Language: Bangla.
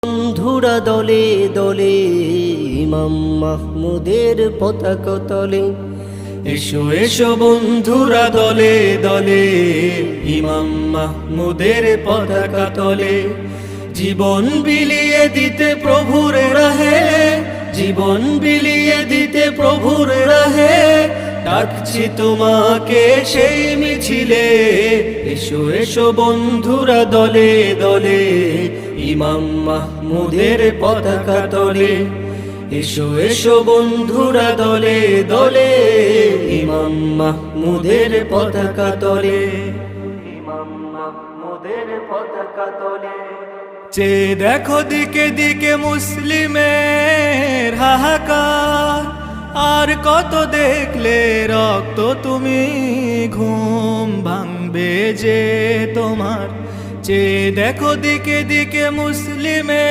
বন্ধুরা দলে দলে ইমাম মাহমুদের পতাকা তলে, এসো এসো বন্ধুরা দলে দলে ইমাম মাহমুদের পতাকা তলে। জীবন বিলিয়ে দিতে প্রভুর রাহে, জীবন বিলিয়ে দিতে প্রভুর রাহে, ডাকছি তোমাকে সেই মিছিলে। এসো এসো বন্ধুরা দলে দলে ইমাম মাহমুদের পতাকা তলে। এসো এসো বন্ধুরা দলে দলে ইমাম মাহমুদের পতাকা তলে, ইমাম মাহমুদের পতাকা তলে। চেয়ে দেখো দিকে দিকে মুসলিমের হাহাকার, আর কত দেখলে রক্ত তুমি ঘুম ভাঙবে যে তোমার। চেয়ে দেখো দিকে দিকে মুসলিমের